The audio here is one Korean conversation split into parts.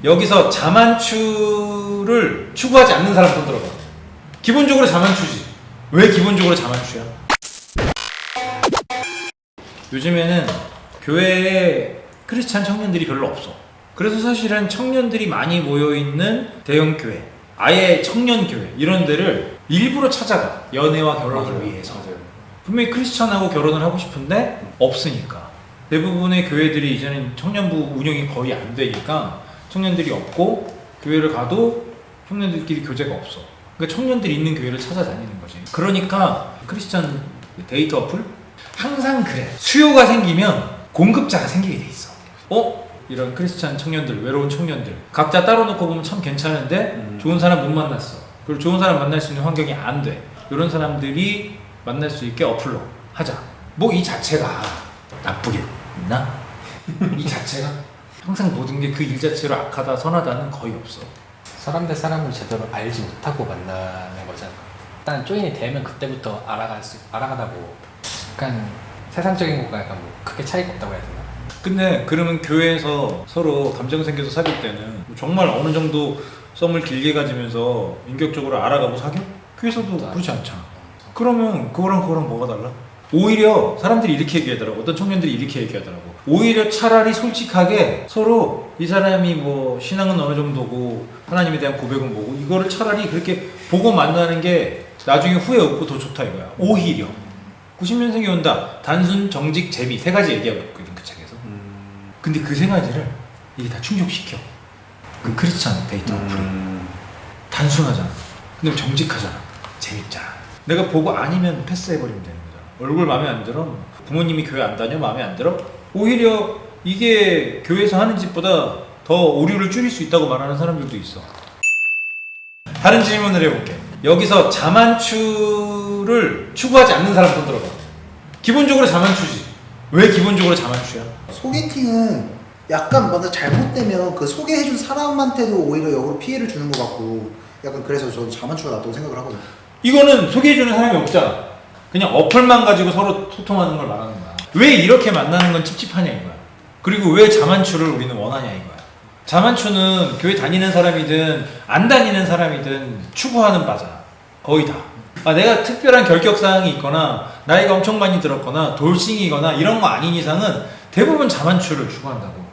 여기서 자만추를 추구하지 않는 사람 손 들어봐. 기본적으로 자만추지. 왜 기본적으로 자만추야? 요즘에는 교회에 크리스찬 청년들이 별로 없어. 그래서 사실은 청년들이 많이 모여있는 대형 교회, 아예 청년 교회 이런 데를 일부러 찾아가. 연애와 결혼을 위해서. 분명히 크리스찬하고 결혼을 하고 싶은데 없으니까. 대부분의 교회들이 이제는 청년부 운영이 거의 안 되니까 청년들이 없고, 교회를 가도 청년들끼리 교제가 없어. 그러니까 청년들이 있는 교회를 찾아다니는 거지. 그러니까 크리스찬 데이트 어플? 항상 그래. 수요가 생기면 공급자가 생기게 돼 있어. 이런 크리스찬 청년들, 외로운 청년들 각자 따로 놓고 보면 참 괜찮은데 좋은 사람 못 만났어. 그리고 좋은 사람 만날 수 있는 환경이 안 돼. 이런 사람들이 만날 수 있게 어플로 하자. 뭐 이 자체가 나쁘겠나? 이 자체가? 항상 모든 게 그 일 자체로 악하다 선하다는 거의 없어. 사람 대 사람을 제대로 알지 못하고 만나는 거잖아. 일단 조인이 되면 그때부터 알아가다 뭐 약간 세상적인 것과 약간 뭐 크게 차이가 없다고 해야 되나? 근데 그러면 교회에서 서로 감정 생겨서 사귈 때는 정말 어느 정도 썸을 길게 가지면서 인격적으로 알아가고 사겨? 교회에서도 그렇지 않잖아. 그러면 그거랑 뭐가 달라? 오히려 사람들이 이렇게 얘기하더라고. 어떤 청년들이 이렇게 얘기하더라고. 오히려 차라리 솔직하게 서로 이 사람이 뭐 신앙은 어느 정도고 하나님에 대한 고백은 뭐고 이거를 차라리 그렇게 보고 만나는 게 나중에 후회 없고 더 좋다 이거야. 오히려 90년생이 온다. 단순, 정직, 재미 세 가지 얘기하고 있거든 그 책에서. 근데 그 세 가지를 이게 다 충족시켜. 그 크리스찬 데이트 어플이 단순하잖아. 근데 정직하잖아. 재밌잖아. 내가 보고 아니면 패스해버리면 되는 거잖아. 얼굴 마음에 안 들어? 부모님이 교회 안 다녀? 마음에 안 들어? 오히려 이게 교회에서 하는 짓보다 더 오류를 줄일 수 있다고 말하는 사람들도 있어. 다른 질문을 해볼게. 여기서 자만추를 추구하지 않는 사람 손 들어봐. 기본적으로 자만추지. 왜 기본적으로 자만추야? 소개팅은 약간 뭔가 잘못되면 그 소개해준 사람한테도 오히려 역으로 피해를 주는 것 같고, 약간 그래서 저는 자만추가 낫다고 생각을 하거든요. 이거는 소개해주는 사람이 없잖아. 그냥 어플만 가지고 서로 소통하는 걸 말하는 거야. 왜 이렇게 만나는 건 찝찝하냐 이거야. 그리고 왜 자만추를 우리는 원하냐 이거야. 자만추는 교회 다니는 사람이든 안 다니는 사람이든 추구하는 바잖아. 거의 다. 내가 특별한 결격사항이 있거나 나이가 엄청 많이 들었거나 돌싱이거나 이런 거 아닌 이상은 대부분 자만추를 추구한다고.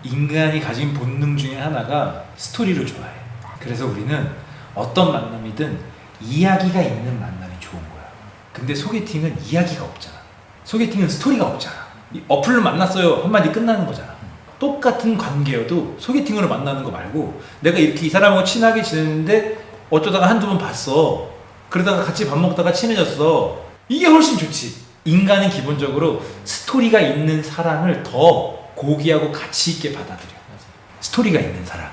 인간이 가진 본능 중에 하나가 스토리를 좋아해. 그래서 우리는 어떤 만남이든 이야기가 있는 만남이 좋은 거야. 근데 소개팅은 이야기가 없잖아. 소개팅은 스토리가 없잖아. 이 어플로 만났어요 한마디 끝나는 거잖아. 똑같은 관계여도 소개팅으로 만나는 거 말고 내가 이렇게 이 사람하고 친하게 지냈는데 어쩌다가 한두 번 봤어. 그러다가 같이 밥 먹다가 친해졌어. 이게 훨씬 좋지. 인간은 기본적으로 스토리가 있는 사랑을 더 고귀하고 가치 있게 받아들여. 스토리가 있는 사랑을.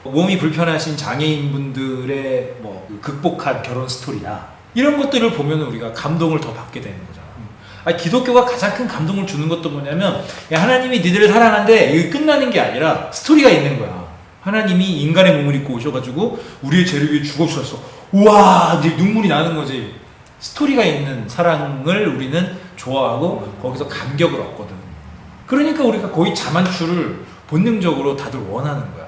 몸이 불편하신 장애인분들의 뭐 극복한 결혼 스토리나 이런 것들을 보면 우리가 감동을 더 받게 되는 거잖아. 기독교가 가장 큰 감동을 주는 것도 뭐냐면 하나님이 니들을 사랑한데 이게 끝나는 게 아니라 스토리가 있는 거야. 하나님이 인간의 몸을 입고 오셔가지고 우리의 죄를 위해 죽어주셨어. 우와, 네 눈물이 나는 거지. 스토리가 있는 사랑을 우리는 좋아하고 거기서 감격을 얻거든. 그러니까 우리가 거의 자만추를 본능적으로 다들 원하는 거야.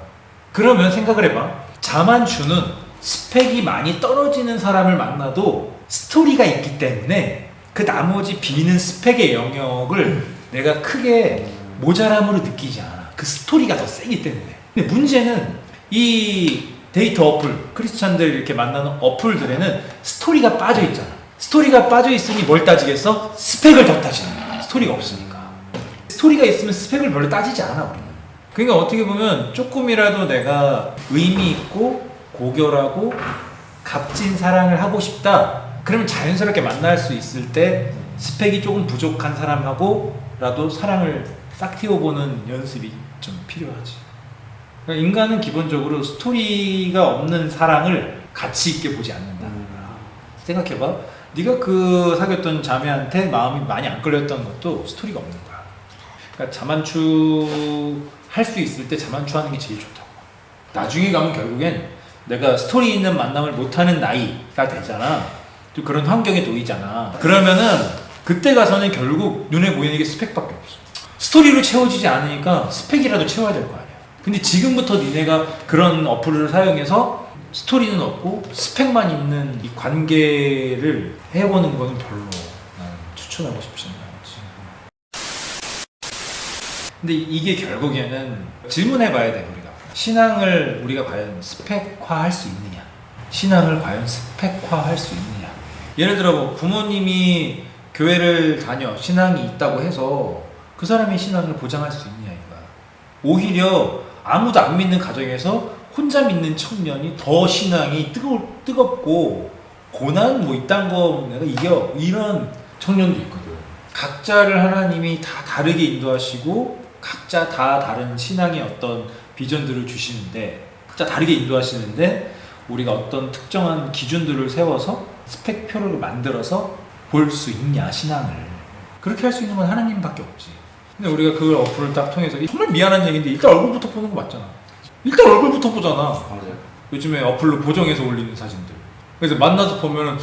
그러면 생각을 해봐. 자만추는 스펙이 많이 떨어지는 사람을 만나도 스토리가 있기 때문에 그 나머지 비는 스펙의 영역을 내가 크게 모자람으로 느끼지 않아. 그 스토리가 더 세기 때문에. 근데 문제는 이 데이트 어플, 크리스찬들 이렇게 만나는 어플들에는 스토리가 빠져 있잖아. 스토리가 빠져 있으니 뭘 따지겠어? 스펙을 더 따지는 거야. 스토리가 없으니까. 스토리가 있으면 스펙을 별로 따지지 않아 우리는. 그러니까 어떻게 보면 조금이라도 내가 의미 있고 고결하고 값진 사랑을 하고 싶다. 그러면 자연스럽게 만날 수 있을 때 스펙이 조금 부족한 사람하고라도 사랑을 싹 틔워보는 연습이 좀 필요하지. 그러니까 인간은 기본적으로 스토리가 없는 사랑을 가치 있게 보지 않는다는 거야. 생각해봐. 네가 그 사귀었던 자매한테 마음이 많이 안 끌렸던 것도 스토리가 없는 거야. 그러니까 자만추 할 수 있을 때 자만추 하는 게 제일 좋다고. 나중에 가면 결국엔 내가 스토리 있는 만남을 못하는 나이가 되잖아. 또 그런 환경에 놓이잖아. 그러면은 그때 가서는 결국 눈에 보이는 게 스펙밖에 없어. 스토리로 채워지지 않으니까 스펙이라도 채워야 될 거 아니야. 근데 지금부터 니네가 그런 어플을 사용해서 스토리는 없고 스펙만 있는 이 관계를 해보는 거는 별로 나는 추천하고 싶지 않아. 근데 이게 결국에는 질문해봐야 돼. 우리가 신앙을 우리가 과연 스펙화할 수 있느냐, 신앙을 과연 스펙화할 수 있느냐. 예를 들어 뭐 부모님이 교회를 다녀 신앙이 있다고 해서 그 사람의 신앙을 보장할 수 있느냐 이거야. 오히려 아무도 안 믿는 가정에서 혼자 믿는 청년이 더 신앙이 뜨겁고 고난 뭐 이딴 거 내가 이겨 이런 청년도 있거든. 각자를 하나님이 다 다르게 인도하시고 각자 다 다른 신앙의 어떤 비전들을 주시는데 각자 다르게 인도하시는데 우리가 어떤 특정한 기준들을 세워서 스펙표를 만들어서 볼 수 있냐 신앙을. 그렇게 할 수 있는 건 하나님밖에 없지. 근데 우리가 그 어플을 딱 통해서 정말 미안한 얘기인데 일단 얼굴부터 보는 거 맞잖아. 일단 얼굴부터 보잖아. 맞아요. 요즘에 어플로 보정해서 올리는 사진들. 그래서 만나서 보면은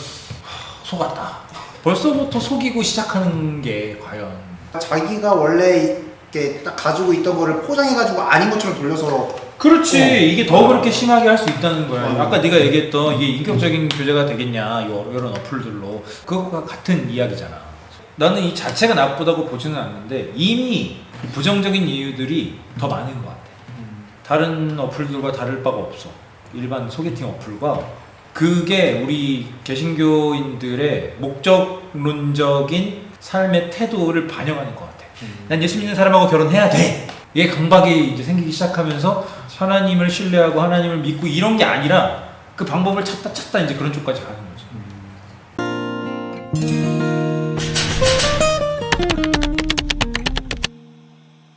속았다. 벌써부터 속이고 시작하는 게 과연. 자기가 원래 이렇게 딱 가지고 있던 거를 포장해가지고 아닌 것처럼 돌려서. 그렇지. 이게 더 그렇게 심하게 할 수 있다는 거야. 맞아. 아까 네가 얘기했던 이게 인격적인 교제가 되겠냐 이런 어플들로 그것과 같은 이야기잖아. 나는 이 자체가 나쁘다고 보지는 않는데 이미 부정적인 이유들이 더 많은 것 같아. 다른 어플들과 다를 바가 없어. 일반 소개팅 어플과 그게 우리 개신교인들의 목적론적인 삶의 태도를 반영하는 것 같아. 난 예수 믿는 사람하고 결혼해야 돼. 이게 강박이 이제 생기기 시작하면서 하나님을 신뢰하고 하나님을 믿고 이런 게 아니라 그 방법을 찾다 이제 그런 쪽까지 가는 거지.